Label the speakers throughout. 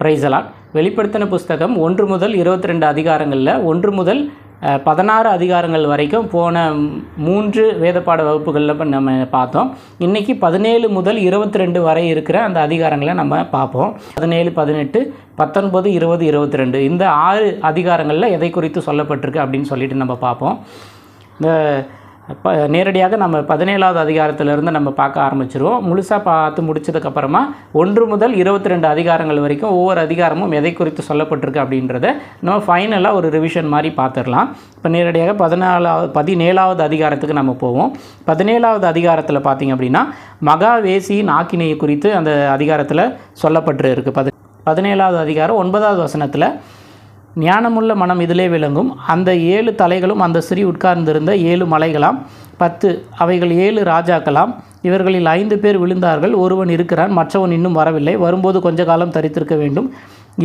Speaker 1: Price வெளிப்படுத்தின புஸ்தகம் 1 முதல் 22 அதிகாரங்களில் 1 முதல் 16 அதிகாரங்கள் வரைக்கும் போன 3 வேதப்பாட வகுப்புகளில் நம்ம பார்த்தோம். இன்றைக்கி 17 முதல் 22 வரை இருக்கிற அந்த அதிகாரங்களை நம்ம பார்ப்போம். 17, 18, 19, 20, 22 இந்த 6 அதிகாரங்களில் எதை குறித்து சொல்லப்பட்டிருக்கு அப்படின்னு சொல்லிட்டு நம்ம பார்ப்போம். இந்த நேரடியாக நம்ம 17வது அதிகாரத்திலிருந்து நம்ம பார்க்க ஆரம்பிச்சிருவோம். முழுசாக பார்த்து முடிச்சதுக்கப்புறமா 1 முதல் 22 அதிகாரங்கள் வரைக்கும் ஒவ்வொரு அதிகாரமும் எதை குறித்து சொல்லப்பட்டிருக்கு அப்படின்றத நம்ம ஃபைனலாக ஒரு ரிவிஷன் மாதிரி பார்த்துடலாம். இப்போ நேரடியாக 17வது அதிகாரத்துக்கு நம்ம போவோம். 17வது அதிகாரத்தில் பார்த்திங்க அப்படின்னா மகாவேசியின் ஆக்கினையை குறித்து அந்த அதிகாரத்தில் சொல்லப்பட்டு இருக்குது. 17வது அதிகாரம் 9வது வசனத்தில் ஞானமுள்ள மனம் இதிலே விளங்கும், அந்த 7 தலைகளும் அந்த ஸ்திரீ உட்கார்ந்திருந்த 7 மலைகளாம், 10 அவைகள் 7 ராஜாக்களாம். இவர்களில் 5 பேர் விழுந்தார்கள், ஒருவன் இருக்கிறான், மற்றவன் இன்னும் வரவில்லை. வரும்போது கொஞ்ச காலம் தரித்திருக்க வேண்டும்.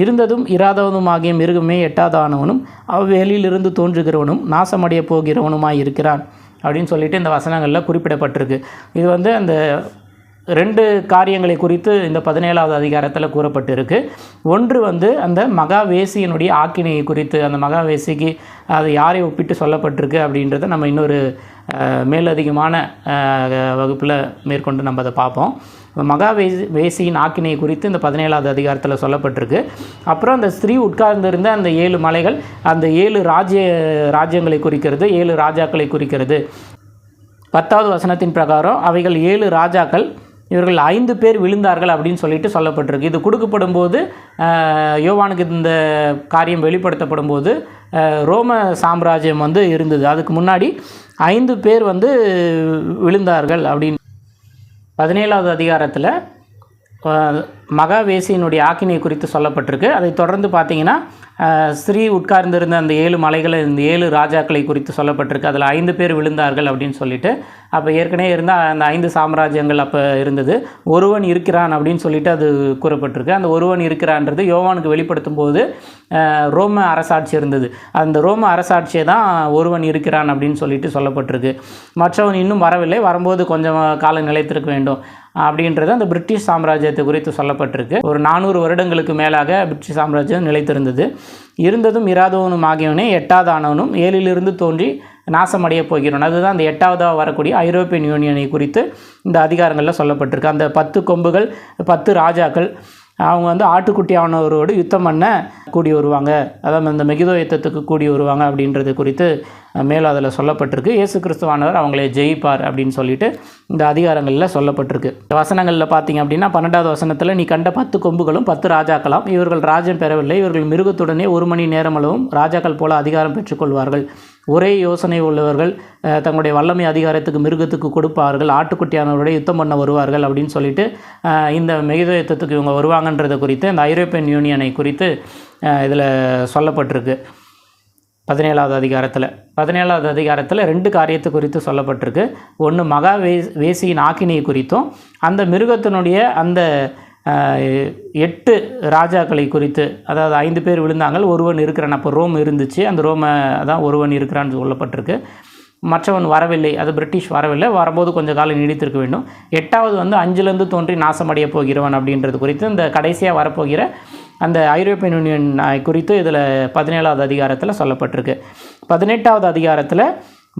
Speaker 1: இருந்ததும் இராதவனும் ஆகிய மிருகமே 8ஆவதானவனும் அவ்வேலியிலிருந்து தோன்றுகிறவனும் நாசமடைய போகிறவனுமாய் இருக்கிறான் அப்படின்னு சொல்லிட்டு இந்த வசனங்களில் குறிப்பிடப்பட்டிருக்கு. இது அந்த 2 காரியங்களை குறித்து இந்த 17வது அதிகாரத்தில் கூறப்பட்டிருக்கு. ஒன்று அந்த மகாவேசியினுடைய ஆக்கினையை குறித்து, அந்த மகாவேசிக்கு அது யாரை ஒப்பிட்டு சொல்லப்பட்டிருக்கு அப்படின்றத நம்ம இன்னொரு மேலதிகமான வகுப்பில் மேற்கொண்டு நம்ம அதை பார்ப்போம். மகாவேசியின் ஆக்கினையை குறித்து இந்த 17வது அதிகாரத்தில் சொல்லப்பட்டிருக்கு. அப்புறம் அந்த ஸ்திரீ உட்கார்ந்திருந்த அந்த 7 மலைகள் அந்த 7 ராஜ்யங்களை குறிக்கிறது, 7 ராஜாக்களை குறிக்கிறது. 10வது வசனத்தின் பிரகாரம் அவைகள் 7 ராஜாக்கள், இவர்கள் 5 பேர் விழுந்தார்கள் அப்படின்னு சொல்லிட்டு சொல்லப்பட்டிருக்கு. இது கொடுக்கப்படும் போது யோவானுக்கு இந்த காரியம் வெளிப்படுத்தப்படும் போது ரோம சாம்ராஜ்யம் இருந்தது. அதுக்கு முன்னாடி 5 பேர் விழுந்தார்கள் அப்படின்னு 17வது அதிகாரத்தில் மகாவேசியினுடைய ஆக்கினை குறித்து சொல்லப்பட்டிருக்கு. அதை தொடர்ந்து பார்த்திங்கன்னா ஸ்ரீ உட்கார்ந்திருந்த அந்த 7 மலைகளை, இந்த 7 ராஜாக்களை குறித்து சொல்லப்பட்டிருக்கு. அதில் 5 பேர் விழுந்தார்கள் அப்படின்னு சொல்லிட்டு. அப்போ ஏற்கனவே இருந்தால் அந்த 5 சாம்ராஜ்யங்கள் அப்போ இருந்தது. ஒருவன் இருக்கிறான் அப்படின்னு சொல்லிட்டு அது கூறப்பட்டிருக்கு. அந்த ஒருவன் இருக்கிறான்றது யோவானுக்கு வெளிப்படுத்தும் போது ரோம அரசாட்சி இருந்தது. அந்த ரோம அரசாட்சியை தான் ஒருவன் இருக்கிறான் அப்படின்னு சொல்லிட்டு சொல்லப்பட்டிருக்கு. மற்றவன் இன்னும் வரவில்லை, வரும்போது கொஞ்சம் காலம் நிலைத்திருக்க வேண்டும் அப்படின்றது அந்த பிரிட்டிஷ் சாம்ராஜ்யத்தை குறித்து சொல்லப்பட்டிருக்கு. ஒரு 400 வருடங்களுக்கு மேலாக பிரிட்டிஷ் சாம்ராஜ்யம் நிலைத்திருந்தது. இருந்ததும் இராதவனும் ஆகியவனே 8ஆவதானவனும் 7லிருந்து தோன்றி நாசமடைய போகிறோம். அதுதான் அந்த 8ஆவதாக வரக்கூடிய ஐரோப்பியன் யூனியனை குறித்து இந்த அதிகாரங்களில் சொல்லப்பட்டிருக்கு. அந்த 10 கொம்புகள், 10 ராஜாக்கள், அவங்க ஆட்டுக்குட்டியானவரோடு யுத்தம் பண்ண கூடி வருவாங்க, அதாவது அந்த மெகிதோ யுத்தத்துக்கு கூடி வருவாங்க அப்படின்றது குறித்து மேலும் அதில் சொல்லப்பட்டிருக்கு. இயேசு கிறிஸ்துவானவர் அவங்களை ஜெயிப்பார் அப்படின்னு சொல்லிட்டு இந்த அதிகாரங்களில் சொல்லப்பட்டிருக்கு. வசனங்களில் பார்த்திங்க அப்படின்னா 12வது வசனத்தில் நீ கண்ட 10 கொம்புகளும் 10 ராஜாக்களாம், இவர்கள் ராஜ்யம் பெறவில்லை, இவர்கள் மிருகத்துடனே 1 மணி நேரமளவும் ராஜாக்கள் போல அதிகாரம் பெற்றுக்கொள்வார்கள். ஒரே யோசனை உள்ளவர்கள், தங்களுடைய வல்லமை அதிகாரத்துக்கு மிருகத்துக்கு கொடுப்பார்கள், ஆட்டுக்குட்டியானவரோட யுத்தம் பண்ண வருவார்கள் அப்படின்னு சொல்லிட்டு இந்த மெகிதோ யுத்தத்துக்கு இவங்க வருவாங்கன்றதை குறித்து இந்த ஐரோப்பியன் யூனியனை குறித்து இதில் சொல்லப்பட்டிருக்கு. 17வது அதிகாரத்தில் 17வது அதிகாரத்தில் 2 காரியத்தை குறித்து சொல்லப்பட்டிருக்கு. ஒன்று மகாவேசியின் ஆக்கினையை குறித்தும், அந்த மிருகத்தினுடைய அந்த 8 ராஜாக்களை குறித்து, அதாவது 5 பேர் விழுந்தாங்க, ஒருவன் இருக்கிறான். அப்போ ரோம் இருந்துச்சு, அந்த ரோம தான் ஒருவன் இருக்கிறான்னு சொல்லப்பட்டிருக்கு. மற்றவன் வரவில்லை, அது பிரிட்டிஷ் வரவில்லை, வரும்போது கொஞ்சம் காலம் நீடித்திருக்க வேண்டும். 8வது 5லேருந்து தோன்றி நாசமடைய போகிறவன் அப்படின்றது குறித்து இந்த கடைசியாக வரப்போகிற அந்த ஐரோப்பியன் யூனியன் குறித்து இதில் 17வது அதிகாரத்தில் சொல்லப்பட்டிருக்கு. 18வது அதிகாரத்தில்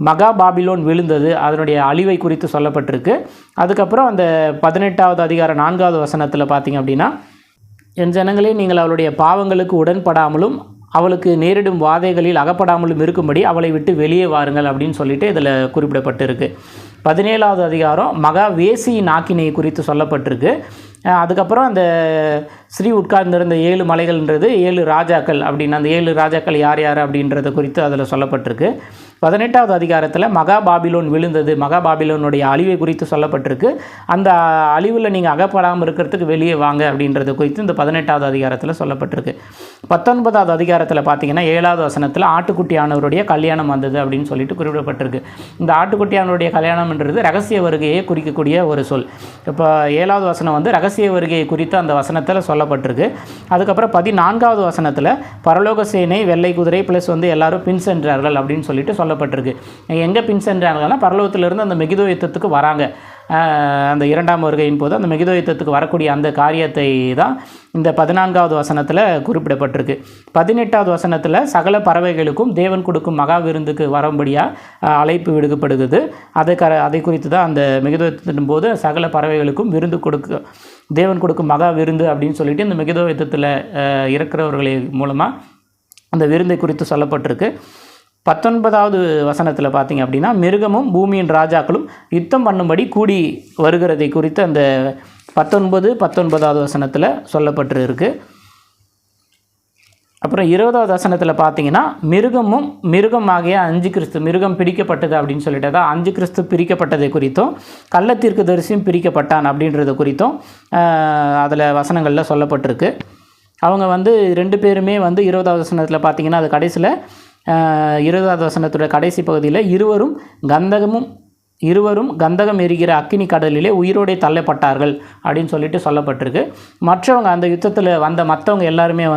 Speaker 1: மகா பாபிலோன் விழுந்தது, அதனுடைய அழிவை குறித்து சொல்லப்பட்டிருக்கு. அதுக்கப்புறம் அந்த 18வது அதிகாரம் 4வது வசனத்தில் பார்த்திங்க அப்படின்னா, என் ஜனங்களே நீங்கள் அவளுடைய பாவங்களுக்கு உடன்படாமலும் அவளுக்கு நேரிடும் வாதைகளில் அகப்படாமலும் இருக்கும்படி அவளை விட்டு வெளியே வாருங்கள் அப்படின்னு சொல்லிட்டு இதில் குறிப்பிடப்பட்டிருக்கு. 17வது அதிகாரம் மகாவேசியின் ஆக்கினையை குறித்து சொல்லப்பட்டிருக்கு. அதுக்கப்புறம் அந்த ஸ்ரீ உட்கார்ந்திருந்த 7 மலைகள்ன்றது 7 ராஜாக்கள் அப்படின்னு, அந்த 7 ராஜாக்கள் யார் யார் அப்படின்றத குறித்து அதில் சொல்லப்பட்டிருக்கு. 18வது அதிகாரத்தில் மகா பாபிலோன் விழுந்தது, மகா பாபிலோனுடைய அழிவை குறித்து சொல்லப்பட்டிருக்கு. அந்த அழிவில் நீங்கள் அகப்படாமல் இருக்கிறதுக்கு வெளியே வாங்க அப்படின்றத குறித்து இந்த 18வது அதிகாரத்தில் சொல்லப்பட்டிருக்கு. 19வது அதிகாரத்தில் பார்த்தீங்கன்னா 7வது வசனத்தில் ஆட்டுக்குட்டியானவருடைய கல்யாணம் வந்தது அப்படின்னு சொல்லிட்டு குறிப்பிடப்பட்டிருக்கு. இந்த ஆட்டுக்குட்டியானவருடைய கல்யாணம்ன்றது ரகசிய வருகையை குறிக்கக்கூடிய ஒரு சொல். இப்போ 7வது வசனம் ரகசிய வருகையை குறித்து அந்த வசனத்தில் சொல்லப்பட்டிருக்கு. அதுக்கப்புறம் 14வது வசனத்தில் பரலோக சேனை வெள்ளை குதிரை ப்ளஸ் எல்லாரும் பின் சென்றார்கள் அப்படின்னு சொல்லிட்டு சொல்லப்பட்டிருக்கு. எங்கே பின் சென்றாங்கன்னா பரலோகத்திலிருந்து அந்த மெகிதோ யுத்தத்துக்கு வராங்க. அந்த இரண்டாம் வருகையின் போது அந்த மெகிதோ யுத்தத்துக்கு வரக்கூடிய அந்த காரியத்தை தான் இந்த 14வது வசனத்தில் குறிப்பிடப்பட்டிருக்கு. 18வது வசனத்தில் சகல பறவைகளுக்கும் தேவன் கொடுக்கும் மகா விருந்துக்கு வரும்படியாக அழைப்பு விடுக்கப்படுகிறது. அதை குறித்து தான் அந்த மெகிதோ யுத்தத்தின் போது சகல பறவைகளுக்கும் விருந்து தேவன் கொடுக்கும் மகா விருந்து அப்படின்னு சொல்லிட்டு இந்த மெகிதோ யுத்தத்தில் இருக்கிறவர்களை மூலமாக அந்த விருந்தை குறித்து சொல்லப்பட்டிருக்கு. 19வது வசனத்தில் பார்த்திங்க அப்படின்னா மிருகமும் பூமியின் ராஜாக்களும் யுத்தம் பண்ணும்படி கூடி வருகிறதை குறித்து அந்த 19வது வசனத்தில் சொல்லப்பட்டிருக்கு. அப்புறம் 20வது வசனத்தில் பார்த்தீங்கன்னா மிருகம் ஆகிய அஞ்சு கிறிஸ்து மிருகம் பிடிக்கப்பட்டது அப்படின்னு சொல்லிட்டு தான் அஞ்சு கிறிஸ்து பிரிக்கப்பட்டதை குறித்தும் கள்ளத்தீர்க்கதரிசியும் பிரிக்கப்பட்டான் அப்படின்றத குறித்தும் அதில் வசனங்களில் சொல்லப்பட்டிருக்கு. அவங்க 2 பேருமே 20வது வசனத்தில் பார்த்தீங்கன்னா அது கடைசியில் 20வது வசனத்துடைய கடைசி பகுதியில் இருவரும் கந்தகம் எரிகிற அக்கினி கடலிலே உயிரோடே தள்ளப்பட்டார்கள் அப்படின்னு சொல்லிட்டு சொல்லப்பட்டிருக்கு. மற்றவங்க அந்த யுத்தத்தில் மற்றவங்க எல்லாருமே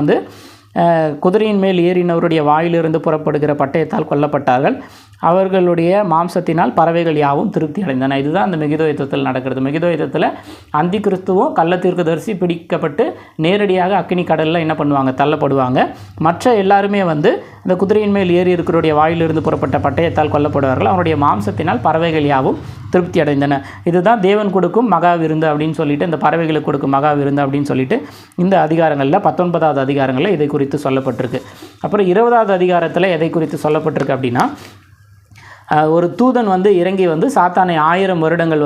Speaker 1: குதிரையின் மேல் ஏறினவருடைய வாயிலிருந்து புறப்படுகிற பட்டயத்தால் கொல்லப்பட்டார்கள். அவர்களுடைய மாம்சத்தினால் பறவைகள் யாவும் திருப்தி அடைந்தன. இதுதான் அந்த மெகிதோ யுத்தத்தில் நடக்கிறது. மெகிதோ யுத்தத்தில் அந்தி கிறிஸ்துவும் கள்ளத்தீர்க்கதரிசி பிடிக்கப்பட்டு நேரடியாக அக்கினி கடலில் என்ன பண்ணுவாங்க, தள்ளப்படுவாங்க. மற்ற எல்லாருமே அந்த குதிரையின் மேல் ஏறி இருக்கிறவருடைய வாயிலிருந்து புறப்பட்ட பட்டயத்தால் கொல்லப்படுவார்கள். அவருடைய மாம்சத்தினால் பறவைகள் யாவும் திருப்தி அடைந்தன. இதுதான் தேவன் கொடுக்கும் மகா விருந்து அப்படின்னு சொல்லிட்டு, இந்த பறவைகளுக்கு கொடுக்கும் மகா விருந்து அப்படின்னு சொல்லிட்டு இந்த அதிகாரங்களில் 19வது அதிகாரங்களில் இதை குறித்து சொல்லப்பட்டிருக்கு. அப்புறம் 20வது அதிகாரத்தில் எதை குறித்து சொல்லப்பட்டிருக்கு அப்படின்னா, ஒரு தூதன் இறங்கி சாத்தானை 1000 வருடங்கள்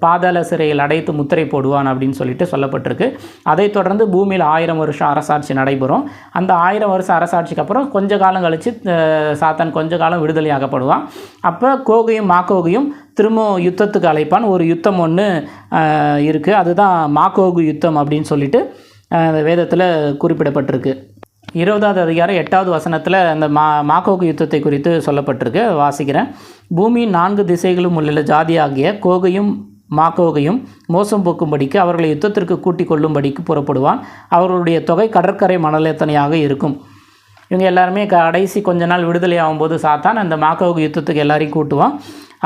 Speaker 1: பாதாள சிறையில் அடைத்து முத்திரை போடுவான் அப்படின்னு சொல்லிட்டு சொல்லப்பட்டிருக்கு. அதைத் தொடர்ந்து பூமியில் 1000 வருஷம் அரசாட்சி நடைபெறும். அந்த 1000 வருஷம் அரசாட்சிக்கு அப்புறம் கொஞ்ச காலம் கழித்து சாத்தான் கொஞ்ச காலம் விடுதலையாகப்படுவான். அப்போ கோகையும் மாக்கோகையும் திரும்பவும் யுத்தத்துக்கு அழைப்பான். ஒரு யுத்தம் ஒன்று இருக்குது, அதுதான் மாக்கோகு யுத்தம் அப்படின்னு சொல்லிட்டு வேதத்தில் குறிப்பிடப்பட்டிருக்கு. 20வது அதிகாரம் 8வது வசனத்தில் அந்த மாக்கோகு யுத்தத்தை குறித்து சொல்லப்பட்டிருக்கு. வாசிக்கிறேன். பூமியின் 4 திசைகளும் உள்ள ஜாதியாகிய கோகையும் மாக்கோகையும் மோசம் போக்கும்படிக்கு அவர்களை யுத்தத்திற்கு கூட்டிக் கொள்ளும்படிக்கு புறப்படுவான். அவர்களுடைய தொகை கடற்கரை மணலெத்தனையாக இருக்கும். இவங்க எல்லாருமே கடைசி கொஞ்ச நாள் விடுதலை ஆகும்போது சாத்தான் அந்த மாக்கோகு யுத்தத்துக்கு எல்லாரையும் கூட்டுவான்.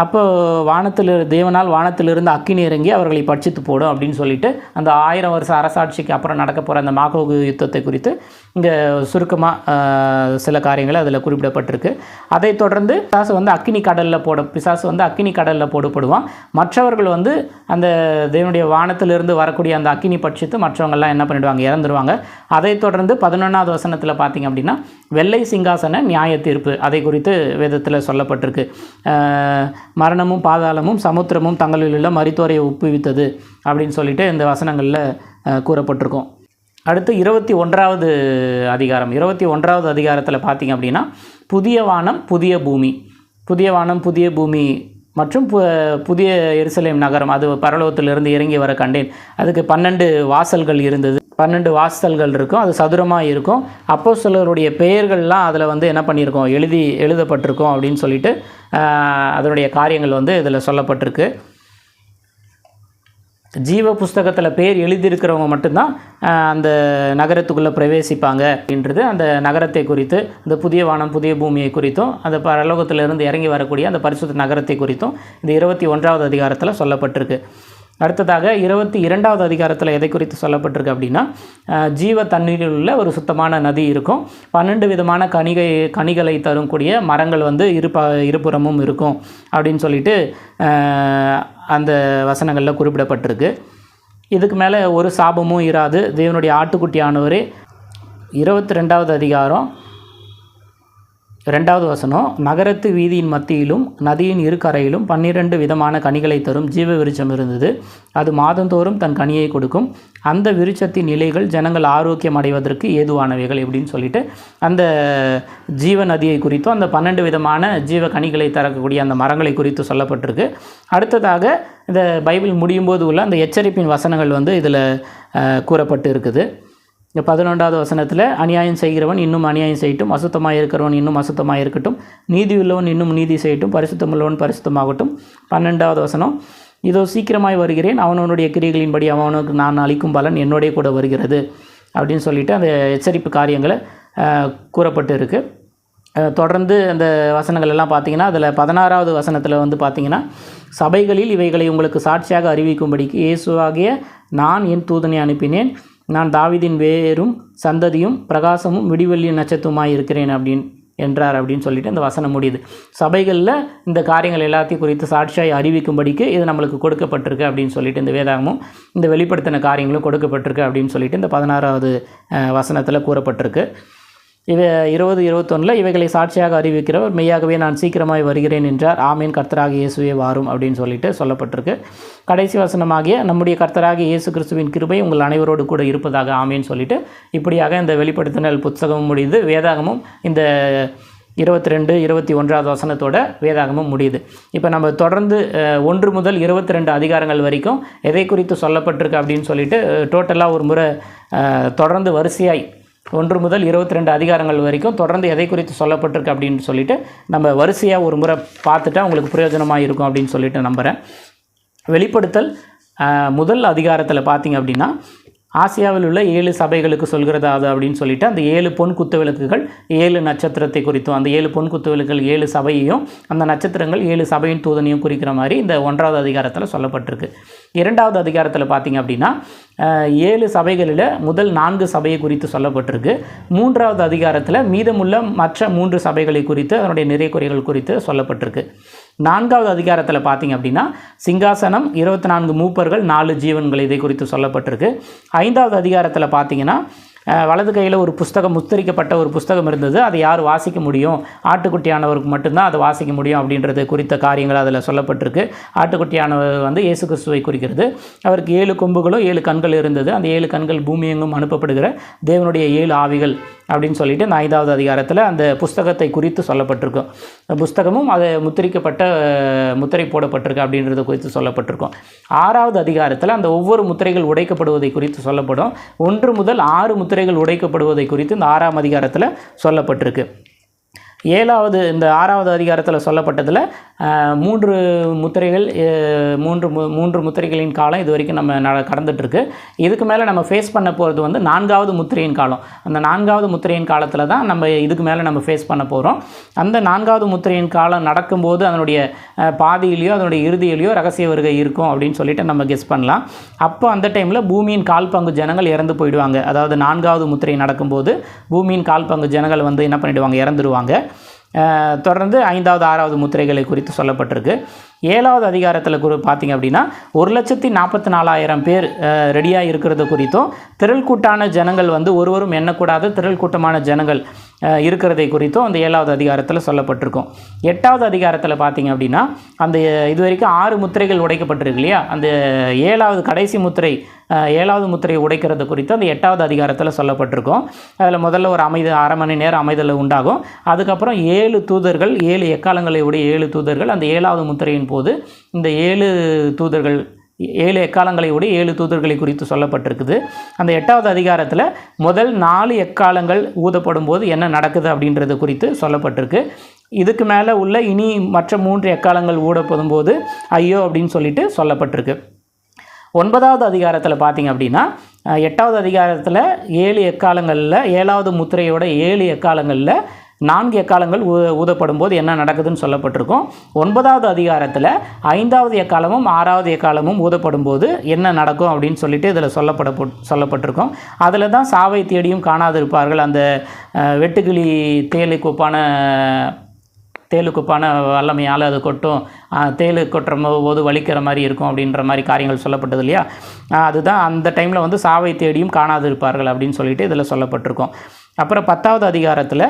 Speaker 1: அப்போது தேவனால் வானத்திலிருந்து அக்கினி இறங்கி அவர்களை பட்சித்து போடும் அப்படின்னு சொல்லிட்டு அந்த 1000 வருஷம் அரசாட்சிக்கு அப்புறம் நடக்க போகிற அந்த மாக்கோகு யுத்தத்தை குறித்து இங்கே சுருக்கமாக சில காரியங்கள் அதில் குறிப்பிடப்பட்டிருக்கு. அதைத் தொடர்ந்து பிசாசு அக்கினி கடலில் போடப்படுவான். மற்றவர்கள் அந்த தேவனுடைய வானத்திலிருந்து வரக்கூடிய அந்த அக்கினி பட்சித்து மற்றவங்கள்லாம் என்ன பண்ணிடுவாங்க, இறந்துருவாங்க. அதைத் தொடர்ந்து 11வது வசனத்தில் பார்த்திங்க அப்படின்னா வெள்ளை சிங்காசன நியாய தீர்ப்பு அதை குறித்து வேதத்தில் சொல்லப்பட்டிருக்கு. மரணமும் பாதாளமும் சமுத்திரமும் தங்களில் உள்ள மரித்தோரை ஒப்புவித்தது அப்படின்னு சொல்லிட்டு இந்த வசனங்களில் கூறப்பட்டிருக்கும். அடுத்து 21வது அதிகாரம். 21வது அதிகாரத்தில் பார்த்திங்க அப்படின்னா புதிய வானம் புதிய பூமி மற்றும் புதிய எருசலேம் நகரம் அது பரலோகத்திலிருந்து இறங்கி வர கண்டேன். அதுக்கு 12 வாசல்கள் இருந்தது. 12 வாசல்கள் இருக்கும். அது சதுரமாக இருக்கும். அப்போஸ்தலருடைய பெயர்கள்லாம் அதில் என்ன பண்ணியிருக்கோம், எழுதப்பட்டிருக்கோம் அப்படின்னு சொல்லிட்டு அதனுடைய காரியங்கள் இதில் சொல்லப்பட்டிருக்கு. ஜீவ புஸ்தகத்தில் பேர் எழுதியிருக்கிறவங்க மட்டும்தான் அந்த நகரத்துக்குள்ளே பிரவேசிப்பாங்க அப்படின்றது அந்த நகரத்தை குறித்து, இந்த புதிய வானம் புதிய பூமியை குறித்தும் அந்த பரலோகத்திலிருந்து இறங்கி வரக்கூடிய அந்த பரிசுத்த நகரத்தை குறித்தும் இந்த 21வது அதிகாரத்தில் சொல்லப்பட்டிருக்கு. அடுத்ததாக 22வது அதிகாரத்தில் எதை குறித்து சொல்லப்பட்டிருக்கு அப்படின்னா, ஜீவ தண்ணீரில் உள்ள ஒரு சுத்தமான நதி இருக்கும். 12 விதமான கனிகளை தரக்கூடிய மரங்கள் இருபுறமும் இருக்கும் அப்படின்னு சொல்லிட்டு அந்த வசனங்களில் குறிப்பிடப்பட்டிருக்கு. இதுக்கு மேலே ஒரு சாபமும் இராது. தேவனுடைய ஆட்டுக்குட்டியானவரே 22வது அதிகாரம் 2வது வசனம், நகரத்து வீதியின் மத்தியிலும் நதியின் இரு கரையிலும் 12 விதமான கனிகளை தரும் ஜீவ விருட்சம் இருந்தது. அது மாதந்தோறும் தன் கனியை கொடுக்கும். அந்த விருட்சத்தின் இலைகள் ஜனங்கள் ஆரோக்கியம் அடைவதற்கு ஏதுவானவைகள் அப்படின்னு சொல்லிட்டு அந்த ஜீவ நதியை குறித்தும் அந்த 12 விதமான ஜீவ கனிகளை தரக்கூடிய அந்த மரங்களை குறித்து சொல்லப்பட்டிருக்கு. அடுத்ததாக இந்த பைபிள் முடியும் போது உள்ள அந்த எச்சரிப்பின் வசனங்கள் இதில் கூறப்பட்டு இருக்குது. இந்த 11வது வசனத்தில் அநியாயம் செய்கிறவன் இன்னும் அநியாயம் செய்யட்டும், அசுத்தமாக இருக்கிறவன் இன்னும் அசுத்தமாக இருக்கட்டும், நீதி உள்ளவன் இன்னும் நீதி செய்யட்டும், பரிசுத்தம் உள்ளவன் பரிசுத்தமாகட்டும். 12வது வசனம், இதோ சீக்கிரமாய் வருகிறேன், அவனவனுடைய கிரியைகளின்படி அவனுக்கு நான் அளிக்கும் பலன் என்னோடய கூட வருகிறது அப்படின்னு சொல்லிட்டு அந்த எச்சரிப்பு காரியங்களை கூறப்பட்டு இருக்குது. தொடர்ந்து அந்த வசனங்கள் எல்லாம் பார்த்திங்கன்னா அதில் 16வது வசனத்தில் வந்து பார்த்திங்கன்னா, சபைகளில் இவைகளை உங்களுக்கு சாட்சியாக அறிவிக்கும்படிக்கு இயேசுவாகிய நான் என் தூதனை அனுப்பினேன். நான் தாவீதின் வேரும் சந்ததியும் பிரகாசமும் விடிவெள்ளியின் நட்சத்திரமாய் இருக்கிறேன் அப்படின்னு சொல்லிட்டு அந்த வசனம் முடியுது. சபைகளில் இந்த காரியங்கள் எல்லாத்தையும் குறித்து சாட்சியாய் அறிவிக்கும்படிக்கு இது நம்மளுக்கு கொடுக்கப்பட்டிருக்கு அப்படின்னு சொல்லிட்டு இந்த வேதாகமும் இந்த வெளிப்படுத்தின காரியங்களும் கொடுக்கப்பட்டிருக்கு அப்படின்னு சொல்லிட்டு இந்த 16வது வசனத்தில் கூறப்பட்டிருக்கு. 20-21 இவைகளை சாட்சியாக அறிவிக்கிறவர் மெய்யாகவே நான் சீக்கிரமாய் வருகிறேன் என்றார். ஆமேன், கர்த்தராகிய இயேசுவே வாரும் அப்படின்னு சொல்லிட்டு சொல்லப்பட்டிருக்கு. கடைசி வசனமாகிய நம்முடைய கர்த்தராகிய இயேசு கிறிஸ்துவின் கிருபை உங்கள் அனைவரோடு கூட இருப்பதாக ஆமேன்னு சொல்லிட்டு இப்படியாக இந்த வெளிப்படுத்தினல் புத்தகமும் முடியுது. வேதாகமும் இந்த 22-21வது வசனத்தோட வேதாகமும் முடியுது. இப்போ நம்ம தொடர்ந்து 1 முதல் 22 அதிகாரங்கள் வரைக்கும் எதை குறித்து சொல்லப்பட்டிருக்கு அப்படின்னு சொல்லிட்டு டோட்டலாக ஒரு முறை தொடர்ந்து வரிசையாய் 1 முதல் 22 அதிகாரங்கள் வரைக்கும் தொடர்ந்து எதை குறித்து சொல்லப்பட்டிருக்கு அப்படின்னு சொல்லிட்டு நம்ம வரிசையாக ஒரு முறை பார்த்துட்டா உங்களுக்கு பிரயோஜனமாக இருக்கும் அப்படின்னு சொல்லிட்டு நம்புகிறேன். வெளிப்படுத்தல் முதல் அதிகாரத்தில் பார்த்திங்க அப்படின்னா, ஆசியாவில் உள்ள 7 சபைகளுக்கு சொல்கிறதாவது அப்படின்னு சொல்லிட்டு அந்த 7 பொன் குத்துவிளக்குகள் 7 நட்சத்திரத்தை குறித்தும், அந்த 7 பொன் குத்துவிளக்குகள் 7 சபையையும் அந்த நட்சத்திரங்கள் 7 சபையின் தூதனையும் குறிக்கிற மாதிரி இந்த 1வது அதிகாரத்தில் சொல்லப்பட்டிருக்கு. 2வது அதிகாரத்தில் பார்த்திங்க அப்படின்னா 7 சபைகளில் முதல் 4 சபையை குறித்து சொல்லப்பட்டிருக்கு. 3வது அதிகாரத்தில் மீதமுள்ள மற்ற 3 சபைகளை குறித்து அதனுடைய நிறை குறைகள் குறித்து சொல்லப்பட்டிருக்கு. 4வது அதிகாரத்தில் பார்த்திங்க அப்படின்னா சிங்காசனம், 24 மூப்பர்கள், 4 ஜீவன்கள் இதை குறித்து சொல்லப்பட்டிருக்கு. 5வது அதிகாரத்தில் பார்த்திங்கன்னா வலது கையில் ஒரு புஸ்தகம், முத்திரிக்கப்பட்ட ஒரு புஸ்தகம் இருந்தது. அதை யார் வாசிக்க முடியும்? ஆட்டுக்குட்டியானவருக்கு மட்டும்தான் அதை வாசிக்க முடியும் அப்படின்றது குறித்த காரியங்கள் அதில் சொல்லப்பட்டிருக்கு. ஆட்டுக்குட்டியானவர் வந்து இயேசு கிறிஸ்துவை குறிக்கிறது. அவருக்கு 7 கொம்புகளும் 7 கண்கள் இருந்தது. அந்த 7 கண்கள் பூமி எங்கும் அனுப்பப்படுகிற தேவனுடைய 7 ஆவிகள் அப்படின்னு சொல்லிட்டு இந்த 5வது அதிகாரத்தில் அந்த புஸ்தகத்தை குறித்து சொல்லப்பட்டிருக்கும். புஸ்தகமும் அது முத்திரிக்கப்பட்ட முத்திரை போடப்பட்டிருக்கு அப்படின்றது குறித்து சொல்லப்பட்டிருக்கும். 6வது அதிகாரத்தில் அந்த ஒவ்வொரு முத்திரைகள் உடைக்கப்படுவதை குறித்து சொல்லப்படும். 1 முதல் 6 முத்திரைகள் உடைக்கப்படுவதை குறித்து இந்த 6ஆம் அதிகாரத்தில் சொல்லப்பட்டிருக்கு. 7வது இந்த 6வது அதிகாரத்தில் சொல்லப்பட்டதில் 3 முத்திரைகள் 3 முத்திரைகளின் காலம் இது வரைக்கும் நம்ம கடந்துகிட்ருக்கு. இதுக்கு மேலே நம்ம ஃபேஸ் பண்ண போகிறது வந்து 4வது முத்திரையின் காலம். அந்த 4வது முத்திரையின் காலத்தில் தான் நம்ம இதுக்கு மேலே நம்ம ஃபேஸ் பண்ண போகிறோம். அந்த 4வது முத்திரையின் காலம் நடக்கும்போது அதனுடைய பாதியிலையோ அதனுடைய இறுதியிலையோ ரகசிய வருகை இருக்கும் அப்படின்னு சொல்லிட்டு நம்ம கெஸ் பண்ணலாம். அப்போ அந்த டைமில் பூமியின் 1/4 பங்கு ஜனங்கள் இறந்து போயிடுவாங்க. அதாவது 4வது முத்திரை நடக்கும்போது பூமியின் 1/4 பங்கு ஜனங்கள் வந்து என்ன பண்ணிவிடுவாங்க? இறந்துடுவாங்க. தொடர்ந்து 5வது 6வது முத்திரைகளை குறித்து சொல்லப்பட்டிருக்கு. 7வது அதிகாரத்தில் பார்த்திங்க அப்படின்னா 1,44,000 பேர் ரெடியாக இருக்கிறது குறித்தும், திரள் கூட்டான ஜனங்கள் வந்து ஒருவரும் எண்ணக்கூடாத திரள் கூட்டமான ஜனங்கள் இருக்கிறதை குறித்தும் அந்த 7வது அதிகாரத்தில் சொல்லப்பட்டிருக்கும். 8வது அதிகாரத்தில் பார்த்திங்க அப்படின்னா அந்த இது வரைக்கும் 6 முத்திரைகள் உடைக்கப்பட்டிருக்கு இல்லையா, அந்த 7வது கடைசி முத்திரை 7வது முத்திரையை உடைக்கிறது குறித்து அந்த 8வது அதிகாரத்தில் சொல்லப்பட்டிருக்கும். அதில் முதல்ல ஒரு அரை மணி நேரம் அமைதல் உண்டாகும். அதுக்கப்புறம் 7 தூதர்கள் 7 எக்காலங்களை உடைய 7 தூதர்கள் அந்த 7வது முத்திரையின் போது இந்த 7 தூதர்கள் 7 எக்காலங்களை உடைய 7 தூதர்களை குறித்து சொல்லப்பட்டிருக்குது. அந்த 8வது அதிகாரத்தில் முதல் 4 எக்காலங்கள் ஊதப்படும் போது என்ன நடக்குது அப்படின்றது குறித்து சொல்லப்பட்டிருக்கு. இதுக்கு மேலே உள்ள இனி மற்ற 3 எக்காலங்கள் ஊடப்படும் போது ஐயோ அப்படின்னு சொல்லிட்டு சொல்லப்பட்டிருக்கு. 9வது அதிகாரத்தில் பார்த்திங்க அப்படின்னா 8வது அதிகாரத்தில் 7 எக்காலங்களில் 7வது முத்திரையோட 7 எக்காலங்களில் 4 எக்காலங்கள் ஊதப்படும் போது என்ன நடக்குதுன்னு சொல்லப்பட்டிருக்கும். 9வது அதிகாரத்தில் 5வது எக்காலமும் 6வது எக்காலமும் ஊதப்படும் போது என்ன நடக்கும் அப்படின்னு சொல்லிட்டு இதில் சொல்லப்பட்டிருக்கும். அதில் தான் சாவை தேடியும் காணாதிருப்பார்கள், அந்த வெட்டுக்கிளி தேலுக்குப்பான வல்லமையால் அது கொட்டும், தேலு கொட்டுற போது வலிக்கிற மாதிரி இருக்கும் அப்படின்ற மாதிரி காரியங்கள் சொல்லப்பட்டது இல்லையா. அதுதான் அந்த டைமில் வந்து சாவை தேடியும் காணாதிருப்பார்கள் அப்படின்னு சொல்லிட்டு இதில் சொல்லப்பட்டிருக்கும். அப்புறம் 10வது அதிகாரத்தில்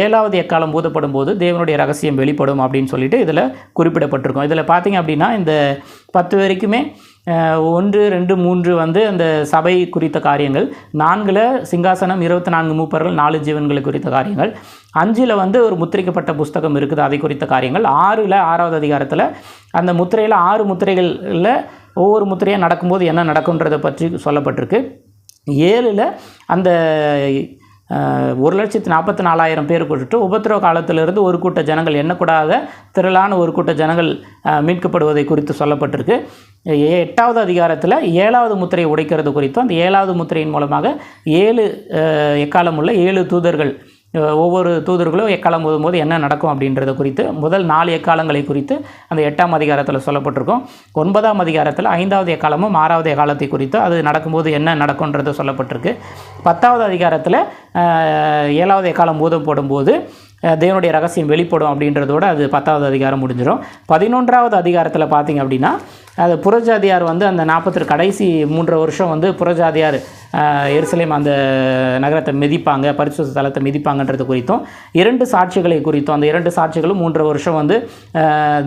Speaker 1: 7வது எக்காலம் ஊதப்படும் போது தேவனுடைய ரகசியம் வெளிப்படும் அப்படின்னு சொல்லிட்டு இதில் குறிப்பிடப்பட்டிருக்கும். இதில் பார்த்திங்க அப்படின்னா இந்த 10 வரைக்குமே 1, 2, 3 வந்து அந்த சபை குறித்த காரியங்கள், 4ல் சிங்காசனம், 24 மூப்பர்கள், 4 ஜீவன்களை குறித்த காரியங்கள், 5ல் வந்து ஒரு முத்திரிக்கப்பட்ட புஸ்தகம் இருக்குது அதை குறித்த காரியங்கள், 6ல் 6வது அதிகாரத்தில் அந்த முத்திரையில் 6 முத்திரைகளில் ஒவ்வொரு முத்திரையாக நடக்கும்போது என்ன நடக்குன்றதை பற்றி சொல்லப்பட்டிருக்கு. 7ல் அந்த 1,44,000 பேர் போட்டுட்டு உபத்திரவ காலத்திலிருந்து ஒரு கூட்ட ஜனங்கள், எண்ணக்கூடாத திரளான ஒரு கூட்ட ஜனங்கள் மீட்கப்படுவதை குறித்து சொல்லப்பட்டிருக்கு. 8வது அதிகாரத்தில் 7வது முத்திரையை உடைக்கிறது குறித்தும் அந்த 7வது முத்திரையின் மூலமாக 7 எக்காலம் உள்ள 7 தூதர்கள் ஒவ்வொரு தூதர்களும் எக்காலம் ஊதும்போது என்ன நடக்கும் அப்படின்றத குறித்து முதல் 4 எக்காலங்களை குறித்து அந்த 8ஆம் அதிகாரத்தில் சொல்லப்பட்டிருக்கும். 9ஆம் அதிகாரத்தில் 5வது எக்காலமும் 6வது எக்காலத்தை குறித்து அது நடக்கும்போது என்ன நடக்கும்ன்றது சொல்லப்பட்டிருக்கு. 10வது அதிகாரத்தில் 7வது எக்காலம் ஊதப்படும்போது தேவனுடைய ரகசியம் வெளிப்படும் அப்படின்றதோடு அது 10வது அதிகாரம் முடிஞ்சிடும். 11வது அதிகாரத்தில் பார்த்திங்க அப்படின்னா அது புறஜாதியார் வந்து அந்த 40 கடைசி 3 வருஷம் வந்து புறஜாதியார் எருசலேம் அந்த நகரத்தை மிதிப்பாங்க, பரிசுத்த ஸ்தலத்தை மிதிப்பாங்கன்றது குறித்தும் 2 சாட்சிகளை குறித்தும் அந்த 2 சாட்சிகளும் 3 வருஷம் வந்து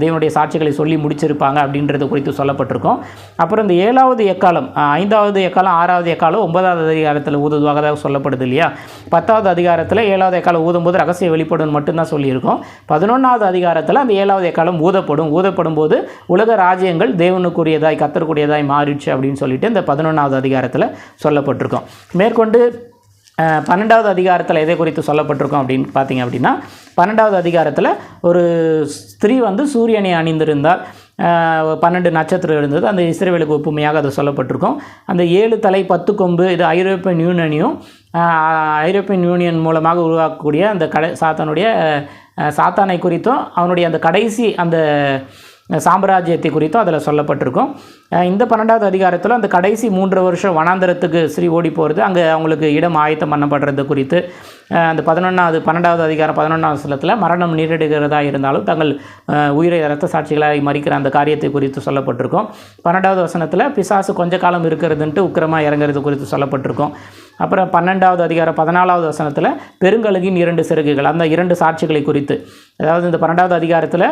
Speaker 1: தேவனுடைய சாட்சிகளை சொல்லி முடிச்சிருப்பாங்க அப்படின்றது குறித்து சொல்லப்பட்டிருக்கும். அப்புறம் இந்த 7வது எக்காலம் 5வது எக்காலம் 6வது எக்காலம் 9வது அதிகாரத்தில் ஊதுவதாக சொல்லப்படுது இல்லையா. 10வது அதிகாரத்தில் 7வது எக்காலம் ஊதும்போது ரகசிய வெளிப்படும் மட்டும்தான் சொல்லியிருக்கோம். 11வது அதிகாரத்தில் அந்த 7வது எக்காலம் ஊதப்படும் போது உலக ராஜ்யங்கள் தேவனுக்குரியதாய் கர்த்தருக்குரியதாய் மாறிடுச்சு அப்படின்னு சொல்லிட்டு இந்த 11வது அதிகாரத்தில் சொல்லப்பட்டிருக்கோம். மேற்கொண்டு 12வது அதிகாரத்தில் எதை குறித்து சொல்லப்பட்டிருக்கோம் அப்படின்னு பார்த்தீங்க அப்படின்னா 12வது அதிகாரத்தில் ஒரு ஸ்திரீ வந்து சூரியனை அணிந்திருந்தால் 12 நட்சத்திரம் இருந்தது. அந்த இஸ்ரவேலுக்கு ஒப்புமையாக அது சொல்லப்பட்டிருக்கும். அந்த 7 தலை 10 கொம்பு இது ஐரோப்பியன் யூனியன் மூலமாக உருவாக்கக்கூடிய அந்த சாத்தானை குறித்தும் அவனுடைய அந்த கடைசி அந்த சாம்ராஜ்யத்தை குறித்தும் அதில் சொல்லப்பட்டிருக்கும். இந்த 12வது அதிகாரத்தில் அந்த கடைசி 3 வருஷம் வனாந்தரத்துக்கு ஸ்ரீ ஓடி போகிறது, அங்கே அவங்களுக்கு இடம் ஆயத்தம் பண்ணப்படுறது குறித்து அந்த 12வது அதிகாரம் 11வது வசனத்தில் மரணம் நேரிடுகிறதா இருந்தாலும் தங்கள் உயிரை இரத்த சாட்சிகளாக மறிக்கிற அந்த காரியத்தை குறித்து சொல்லப்பட்டிருக்கும். 12வது வசனத்தில் பிசாசு கொஞ்ச காலம் இருக்கிறதுன்ட்டு உக்கிரமாக இறங்குறது குறித்து சொல்லப்பட்டிருக்கும். அப்புறம் 12வது அதிகாரம் 14வது வசனத்தில் பெருங்கழுகின் 2 சிறகுகள் அந்த 2 சாட்சிகளை குறித்து, அதாவது இந்த 12வது அதிகாரத்தில்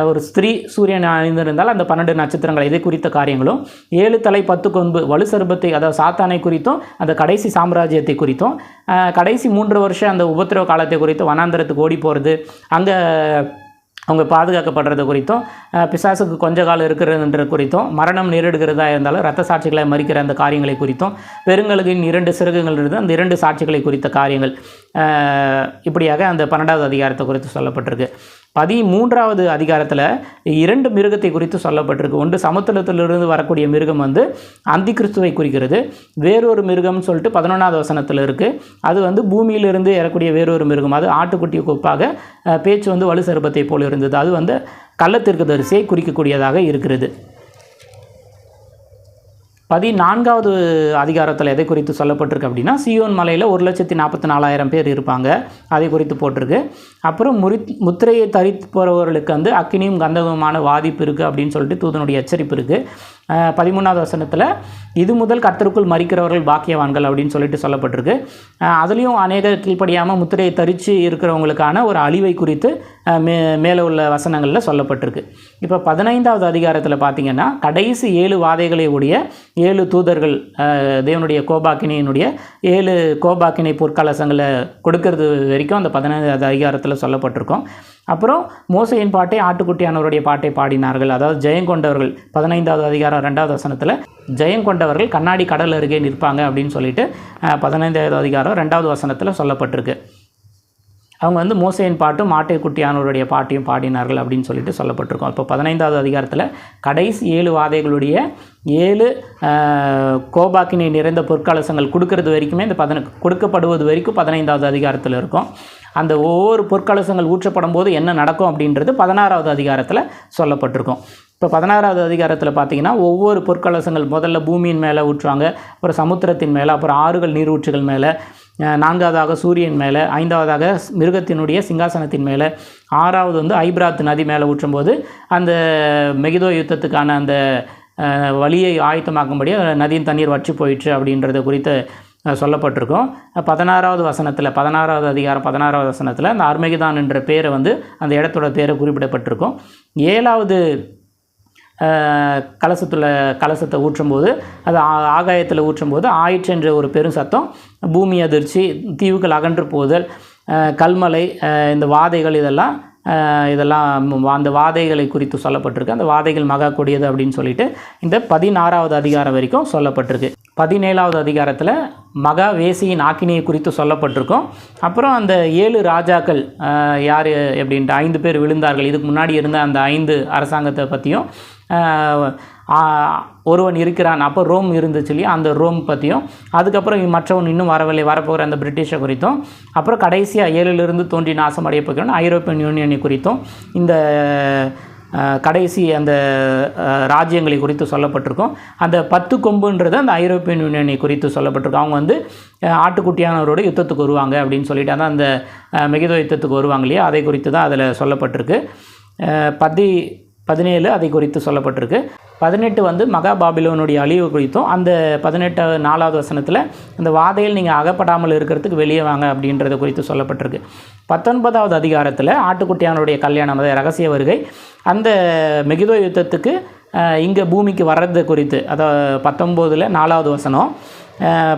Speaker 1: ஒரு ஸ்திரீ சூரியன் அணிந்திருந்தால் அந்த 12 நட்சத்திரங்கள் இதை குறித்த காரியங்களும் 7 தலை 10 கொம்பு வலுசர்பத்தை அதாவது சாத்தானை குறித்தும் அந்த கடைசி சாம்ராஜ்யத்தை குறித்தும் கடைசி 3 வருஷம் அந்த உபத்திரவ காலத்தை குறித்தும் வனாந்தரத்துக்கு ஓடி போகிறது அங்கே அவங்க பாதுகாக்கப்படுறது குறித்தும் பிசாசுக்கு கொஞ்ச காலம் இருக்கிறதுன்ற குறித்தும் மரணம் நேரிடுகிறதா இருந்தாலும் இரத்த சாட்சிகளை மறிக்கிற அந்த காரியங்களை குறித்தும் பெருங்கழுகின் 2 சிறகுகள் இருந்து அந்த 2 சாட்சிகளை குறித்த காரியங்கள் இப்படியாக அந்த 12வது அதிகாரத்தை குறித்து சொல்லப்பட்டிருக்கு. 13வது அதிகாரத்தில் 2 மிருகத்தை குறித்து சொல்லப்பட்டிருக்கு. ஒன்று சமுத்திரத்திலிருந்து வரக்கூடிய மிருகம் வந்து அந்தி கிறிஸ்துவை குறிக்கிறது. வேறொரு மிருகம்னு சொல்லிட்டு 11வது வசனத்தில் இருக்குது. அது வந்து பூமியிலிருந்து ஏறக்கூடிய வேறொரு மிருகம், அது ஆட்டுக்குட்டியை கொப்பாக பேச்சு வந்து வலு சர்பத்தை போல் இருந்தது. அது வந்து கள்ளத்தீர்க்கதரிசியை குறிக்கக்கூடியதாக இருக்கிறது. 14வது அதிகாரத்தில் எதை குறித்து சொல்லப்பட்டிருக்கு அப்படின்னா சீயோன் மலையில் 1,44,000 பேர் இருப்பாங்க, அதை குறித்து போட்டிருக்கு. அப்புறம் முத்திரையை தரித்து போகிறவர்களுக்கு வந்து அக்கினியும் கந்தகமான வாதிப்பு இருக்குது அப்படின்னு சொல்லிட்டு தூதனுடைய எச்சரிப்பு இருக்குது. 13வது வசனத்தில் இது முதல் கர்த்தருக்குள் மரிக்கிறவர்கள் பாக்கியவான்கள் அப்படின்னு சொல்லிட்டு சொல்லப்பட்டிருக்கு. அதுலேயும் அநேக கீழ்ப்படியாமல் முத்திரையை தரித்து இருக்கிறவங்களுக்கான ஒரு அழிவை குறித்து மேலே உள்ள வசனங்களில் சொல்லப்பட்டிருக்கு. இப்போ 15வது அதிகாரத்தில் பார்த்திங்கன்னா கடைசி 7 வாதைகளை உடைய 7 தூதர்கள் தேவனுடைய கோபாக்கினையினுடைய 7 கோபாக்கினை பொற்கலசங்களை கொடுக்கறது வரைக்கும் அந்த 15வது அதிகாரத்தில் சொல்லப்பட்டிருக்கும். அப்புறம் மோசையின் பாட்டை ஆட்டுக்குட்டியானவருடைய பாட்டை பாடினார்கள், அதாவது ஜெயங்கொண்டவர்கள் 15வது அதிகாரம் 2வது வசனத்தில் ஜெயங்கொண்டவர்கள் கண்ணாடி கடல் அருகே நிற்பாங்க அப்படின்னு சொல்லிட்டு 15வது அதிகாரம் 2வது வசனத்தில் சொல்லப்பட்டிருக்கு. அவங்க வந்து மோசையின் பாட்டும் ஆட்டுக்குட்டியானவருடைய பாட்டையும் பாடினார்கள் அப்படின்னு சொல்லிட்டு சொல்லப்பட்டிருக்கோம். இப்போ 15வது அதிகாரத்தில் கடைசி 7 வாதைகளுடைய 7 கோபாக்கினை நிறைந்த பொற்கலசங்கள் கொடுக்கறது வரைக்குமே இந்த கொடுக்கப்படுவது வரைக்கும் 15வது அதிகாரத்தில் இருக்கும். அந்த ஒவ்வொரு பொற்கலசங்கள் ஊற்றப்படும் போது என்ன நடக்கும் அப்படின்றது 16வது அதிகாரத்தில் சொல்லப்பட்டிருக்கும். இப்போ 16வது அதிகாரத்தில் பார்த்திங்கன்னா ஒவ்வொரு பொற்கலசங்கள் முதல்ல பூமியின் மேலே ஊற்றுவாங்க, அப்புறம் சமுத்திரத்தின் மேலே, அப்புறம் ஆறுகள் நீரூற்றுகள் மேலே, 4வதாக சூரியன் மேலே, 5வதாக மிருகத்தினுடைய சிங்காசனத்தின் மேலே, 6வது வந்து ஐப்ராத் நதி மேலே ஊற்றும்போது அந்த மெகிதோ யுத்தத்துக்கான அந்த வழியை ஆயத்தமாக்கும்படி நதியின் தண்ணீர் வற்றி போயிடுச்சு அப்படின்றத குறித்து சொல்லப்பட்டிருக்கும். 16வது வசனத்தில் 16வது அதிகாரம் 16வது வசனத்தில் அந்த அர்மெகிதான் என்ற பேரை வந்து அந்த இடத்தோட பேரை குறிப்பிடப்பட்டிருக்கும். 7வது கலசத்தை ஊற்றும்போது அது ஆகாயத்தில் ஊற்றும்போது ஆயிற்று என்ற ஒரு பெரும் சத்தம், பூமி அதிர்ச்சி, தீவுகள் அகன்று போதல், கல்மலை, இந்த வாதைகள் இதெல்லாம் அந்த வாதைகளை குறித்து சொல்லப்பட்டிருக்கு. அந்த வாதைகள் மகா கொடியது அப்படின்னு சொல்லிட்டு இந்த 16வது அதிகாரம் வரைக்கும் சொல்லப்பட்டிருக்கு. 17வது அதிகாரத்தில் மகா வேசியின் ஆக்கினியை குறித்து சொல்லப்பட்டிருக்கும். அப்புறம் அந்த 7 ராஜாக்கள் யார் அப்படின்ட்டு 5 பேர் விழுந்தார்கள், இதுக்கு முன்னாடி இருந்த அந்த 5 அரசாங்கத்தை பற்றியும், ஒருவன் இருக்கிறான் அப்போ ரோம் இருந்துச்சு இல்லையா, அந்த ரோம் பற்றியும், அதுக்கப்புறம் மற்றவன் இன்னும் வரப்போகிற அந்த பிரிட்டிஷை குறித்தும், அப்புறம் கடைசியாக 7லிருந்து தோன்றி நாசம் அடைய போகிறோம் ஐரோப்பியன் யூனியனை குறித்தும், இந்த கடைசி அந்த ராஜ்யங்களை குறித்து சொல்லப்பட்டிருக்கும். அந்த 10 கொம்புன்றது அந்த ஐரோப்பியன் யூனியனை குறித்து சொல்லப்பட்டிருக்கும். அவங்க வந்து ஆட்டுக்குட்டியானவரோட யுத்தத்துக்கு வருவாங்க அப்படின்னு சொல்லிட்டு, அதான் அந்த மெகிதோ யுத்தத்துக்கு வருவாங்க இல்லையா, அதை குறித்து தான் அதில் சொல்லப்பட்டிருக்கு. 17 அதை குறித்து சொல்லப்பட்டிருக்கு. 18 வந்து மகா பாபிலோனுடைய அழிவு குறித்தும், அந்த 4வது வசனத்தில் இந்த வாதையில் நீங்கள் அகப்படாமல் இருக்கிறதுக்கு வெளியே வாங்க அப்படின்றத குறித்து சொல்லப்பட்டிருக்கு. 19வது அதிகாரத்தில் ஆட்டுக்குட்டியானுடைய கல்யாணம், அதை ரகசிய வருகை, அந்த மெகிதோ யுத்தத்துக்கு இங்கே பூமிக்கு வர்றது குறித்து, அதாவது 19ல் 4வது வசனம்,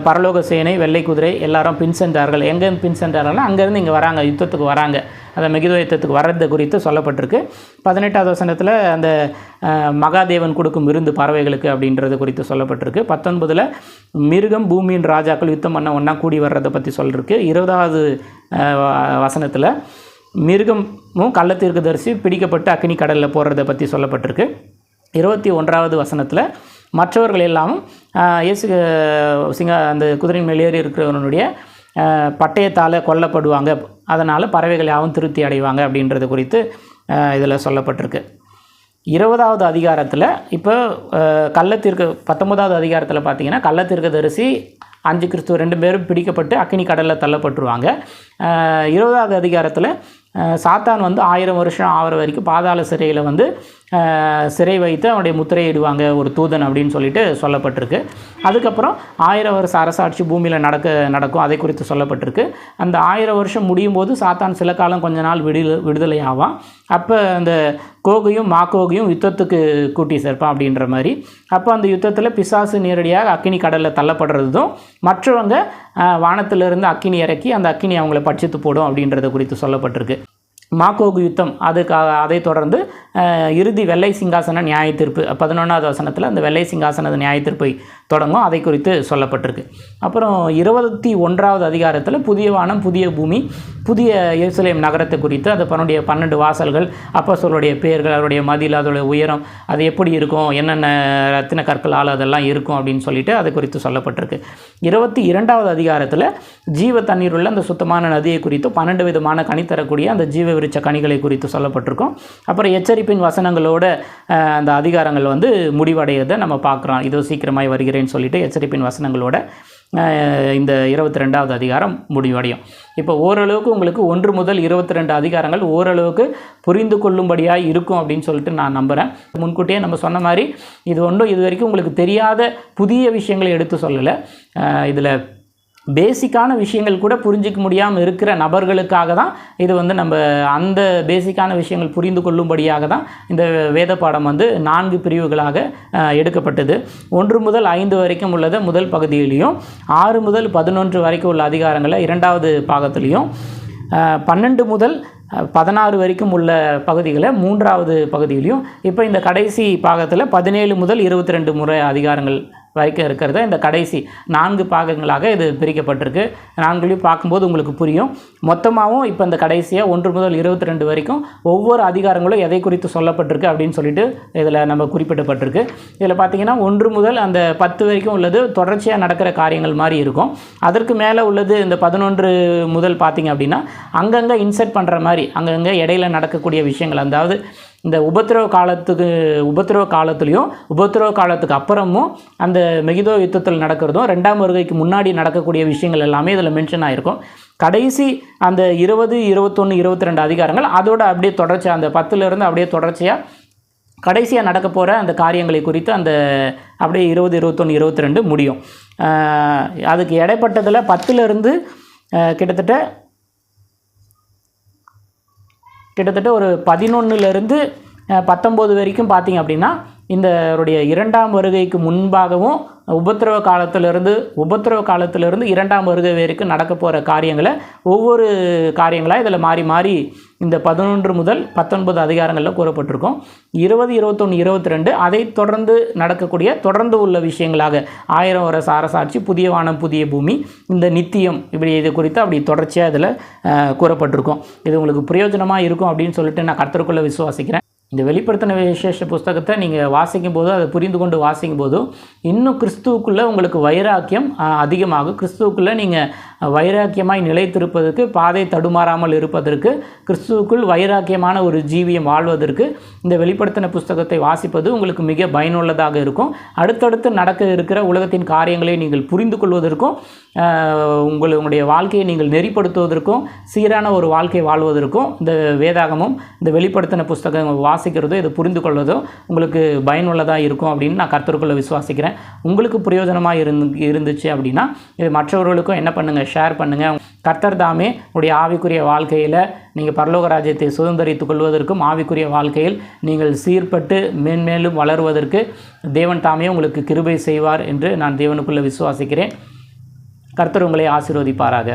Speaker 1: பரலோக சேனை வெள்ளை குதிரை எல்லாரும் பின் சென்றார்கள். எங்கேருந்து பின் சென்றார்கள்னா அங்கேருந்து இங்கே வராங்க, யுத்தத்துக்கு வராங்க, அந்த மெகிதோ யுத்தத்துக்கு வர்றது குறித்து சொல்லப்பட்டிருக்கு. 18வது வசனத்தில் அந்த மகாதேவன் கொடுக்கும் விருந்து பறவைகளுக்கு அப்படின்றது குறித்து சொல்லப்பட்டிருக்கு. 19ல் மிருகம் பூமியின் ராஜாக்கள் யுத்தம் பண்ண ஒன்றா கூடி வர்றதை பற்றி சொல்லிருக்கு. 20வது வசனத்தில் மிருகமும் கள்ளத்தீர்க்கதரிசி பிடிக்கப்பட்டு அக்கினி கடலில் போடுறதை பற்றி சொல்லப்பட்டிருக்கு. 21வது வசனத்தில் மற்றவர்கள் எல்லாமும் அந்த குதிரையின் மேலேறி இருக்கிறவனுடைய பட்டயத்தால் கொல்லப்படுவாங்க, அதனால் பறவைகள் யாவும் திருப்தி அடைவாங்க அப்படின்றது குறித்து இதில் சொல்லப்பட்டிருக்கு. 20வது அதிகாரத்தில் இப்போ 19வது அதிகாரத்தில் பார்த்தீங்கன்னா கள்ளத்தீர்க்கதரிசி 5 கிறிஸ்துவ 2 பேரும் பிடிக்கப்பட்டு அக்கினி கடலில் தள்ளப்பட்டுருவாங்க. 20வது அதிகாரத்தில் சாத்தான் வந்து 1000 வருஷம் ஆகிற வரைக்கும் பாதாள சிறையில் வந்து சிறை வைத்து அவனுடைய முத்திரையிடுவாங்க ஒரு தூதன் அப்படின்னு சொல்லிட்டு சொல்லப்பட்டிருக்கு. அதுக்கப்புறம் 1000 வருஷ அரசாட்சி பூமியில் நடக்கும், அதை குறித்து சொல்லப்பட்டிருக்கு. அந்த 1000 வருஷம் முடியும் போது சாத்தான் சில காலம் கொஞ்ச நாள் விடுதலை ஆவான். அப்போ அந்த கோகையும் மாக்கோகையும் யுத்தத்துக்கு கூட்டி சேர்ப்பான் அப்படின்ற மாதிரி. அப்போ அந்த யுத்தத்தில் பிசாசு நேரடியாக அக்கினி கடலில் தள்ளப்படுறதும், மற்றவங்க வானத்திலிருந்து அக்கினி இறக்கி அந்த அக்கினி அவங்கள பட்சித்து போடும் அப்படின்றத குறித்து சொல்லப்பட்டிருக்கு. மாக்கோகு யுத்தம், அதை தொடர்ந்து இறுதி வெள்ளை சிங்காசன நியாய தீர்ப்பு 11வது வசனத்தில் அந்த வெள்ளை சிங்காசன நியாய தீர்ப்பை தொடங்கும், அதை குறித்து சொல்லப்பட்டிருக்கு. அப்புறம் 21வது அதிகாரத்தில் புதிய வானம் புதிய பூமி புதிய எருசலேம் நகரத்தை குறித்து, அது 12 வாசல்கள், அப்போஸ்தலருடைய பேர்கள், அவருடைய மதில், அதோடைய உயரம், அது எப்படி இருக்கும், என்னென்ன ரத்தின கற்களால் அதெல்லாம் இருக்கும் அப்படின்னு சொல்லிட்டு அதை குறித்து சொல்லப்பட்டிருக்கு. 22வது அதிகாரத்தில் ஜீவ தண்ணீர் உள்ள அந்த சுத்தமான நதியை குறித்து 12 விதமான கனி தரக்கூடிய அந்த ஜீவ விருட்ச கனிகளை குறித்து சொல்லப்பட்டிருக்கும். அப்புறம் எச்சரிப்பின் வசனங்களோட அந்த அதிகாரங்கள் வந்து முடிவடையதை நம்ம பார்க்குறோம். இதோ சீக்கிரமாய் வருகிறேன்னு சொல்லிட்டு எச்சரிப்பின் வசனங்களோட இந்த 22வது அதிகாரம் முடிவடையும். இப்போ ஓரளவுக்கு உங்களுக்கு 1 முதல் 22 அதிகாரங்கள் ஓரளவுக்கு புரிந்து கொள்ளும்படியாக இருக்கும் அப்படின்னு சொல்லிட்டு நான் நம்புகிறேன். முன்கூட்டியே நம்ம சொன்ன மாதிரி இது ஒன்றும் இது வரைக்கும் உங்களுக்கு தெரியாத புதிய விஷயங்களை எடுத்து சொல்லலை. இதில் பேசிக்கான விஷயங்கள் கூட புரிஞ்சிக்க முடியாமல் இருக்கிற நபர்களுக்காக தான் இது வந்து நம்ம அந்த பேசிக்கான விஷயங்கள் புரிந்து கொள்ளும்படியாக தான் இந்த வேத பாடம் வந்து 4 பிரிவுகளாக எடுக்கப்பட்டது. 1 முதல் 5 வரைக்கும் உள்ளதை முதல் பகுதியிலையும், 6 முதல் 11 வரைக்கும் உள்ள அதிகாரங்களை 2வது பாகத்திலையும், 12 முதல் 16 வரைக்கும் உள்ள பகுதிகளை 3வது பகுதியிலையும், இப்போ இந்த கடைசி பாகத்தில் 17 முதல் 22 முறை அதிகாரங்கள் வரைக்கும் இருக்கிறத இந்த கடைசி 4 பாகங்களாக இது பிரிக்கப்பட்டிருக்கு. 4 பார்க்கும்போது உங்களுக்கு புரியும். மொத்தமாகவும் இப்போ இந்த கடைசியாக 1 முதல் 22 வரைக்கும் ஒவ்வொரு அதிகாரங்களும் எதை குறித்து சொல்லப்பட்டிருக்கு அப்படின்னு சொல்லிட்டு இதில் நம்ம குறிப்பிடப்பட்டிருக்கு. இதில் பார்த்திங்கன்னா 1 முதல் அந்த 10 வரைக்கும் உள்ளது தொடர்ச்சியாக நடக்கிற காரியங்கள் மாதிரி இருக்கும். அதற்கு மேலே உள்ளது இந்த 11 முதல் பார்த்திங்க அப்படின்னா அங்கங்கே இன்செர்ட் பண்ணுற மாதிரி அங்கங்கே இடையில நடக்கக்கூடிய விஷயங்கள், அதாவது இந்த உபத்திரவ காலத்துலேயும் உபத்திரவ காலத்துக்கு அப்புறமும் அந்த மெகிதோ யுத்தத்தில் நடக்கிறதும் 2ஆம் வருகைக்கு முன்னாடி நடக்கக்கூடிய விஷயங்கள் எல்லாமே இதில் மென்ஷன் ஆகிருக்கும். கடைசி அந்த 20, 21, 22 அதிகாரங்கள் அதோட அப்படியே தொடர்ச்சியாக அந்த 10லேருந்து அப்படியே தொடர்ச்சியாக கடைசியாக நடக்க போகிற அந்த காரியங்களை குறித்து அந்த அப்படியே 20, 21, 22 முடியும். அதுக்கு இடைப்பட்டதில் 10லேருந்து கிட்டத்தட்ட ஒரு 11லேருந்து 19 வரைக்கும் பார்த்திங்க அப்படின்னா இந்த 2ஆம் வருகைக்கு முன்பாகவும் உபத்திரவ காலத்திலிருந்து 2ஆம் வருகை வரைக்கும் நடக்க போகிற காரியங்களை ஒவ்வொரு காரியங்களாக இதில் மாறி மாறி இந்த 11 முதல் 19 அதிகாரங்களில் கூறப்பட்டிருக்கும். 20, 21, 22 அதை தொடர்ந்து நடக்கக்கூடிய தொடர்ந்து உள்ள விஷயங்களாக 1000 வருஷ அரசாட்சி, புதிய வானம் புதிய பூமி, இந்த நித்தியம், இப்படி இது குறித்து அப்படி தொடர்ச்சியாக இதில் கூறப்பட்டிருக்கும். இது உங்களுக்கு பிரயோஜனமாக இருக்கும் அப்படின்னு சொல்லிட்டு நான் கர்த்தருக்குள்ளே விசுவாசிக்கிறேன். இந்த வெளிப்படுத்தின விசேஷ புஸ்தகத்தை நீங்கள் வாசிக்கும் போது, அதை புரிந்து கொண்டு வாசிக்கும் போதும் இன்னும் கிறிஸ்துவுக்குள்ளே உங்களுக்கு வைராக்கியம் அதிகமாகும். கிறிஸ்துவுக்குள்ளே நீங்கள் வைராக்கியமாய் நிலைத்திருப்பதற்கு, பாதை தடுமாறாமல் இருப்பதற்கு, கிறிஸ்துவுக்குள் வைராக்கியமான ஒரு ஜீவியம் வாழ்வதற்கு இந்த வெளிப்படுத்தின புஸ்தகத்தை வாசிப்பது உங்களுக்கு மிக பயனுள்ளதாக இருக்கும். அடுத்தடுத்து நடக்க இருக்கிற உலகத்தின் காரியங்களை நீங்கள் புரிந்து கொள்வதற்கும், உங்களுடைய வாழ்க்கையை நீங்கள் நெறிப்படுத்துவதற்கும், சீரான ஒரு வாழ்க்கை வாழ்வதற்கும் இந்த வேதாகமும் இந்த வெளிப்படுத்தின புஸ்தகம் வாசிக்கிறதோ இதை புரிந்து கொள்வதோ உங்களுக்கு பயனுள்ளதாக இருக்கும் அப்படின்னு நான் கர்த்தருக்குள்ளே விசுவாசிக்கிறேன். உங்களுக்கு பிரயோஜனமாக இருந்துச்சு அப்படின்னா இது மற்றவர்களுக்கும் என்ன பண்ணுங்கள், ஷேர் பண்ணுங்கள். கர்த்தர் தாமே உடைய ஆவிக்குரிய வாழ்க்கையில் நீங்கள் பரலோக ராஜ்யத்தை சுதந்திரித்துக் கொள்வதற்கும், ஆவிக்குரிய வாழ்க்கையில் நீங்கள் சீர்பட்டு மேன்மேலும் வளருவதற்கு தேவன் தாமே உங்களுக்கு கிருபை செய்வார் என்று நான் தேவனுக்குள்ளே விசுவாசிக்கிறேன். கர்த்தர் உங்களை ஆசீர்வதிப்பாராக.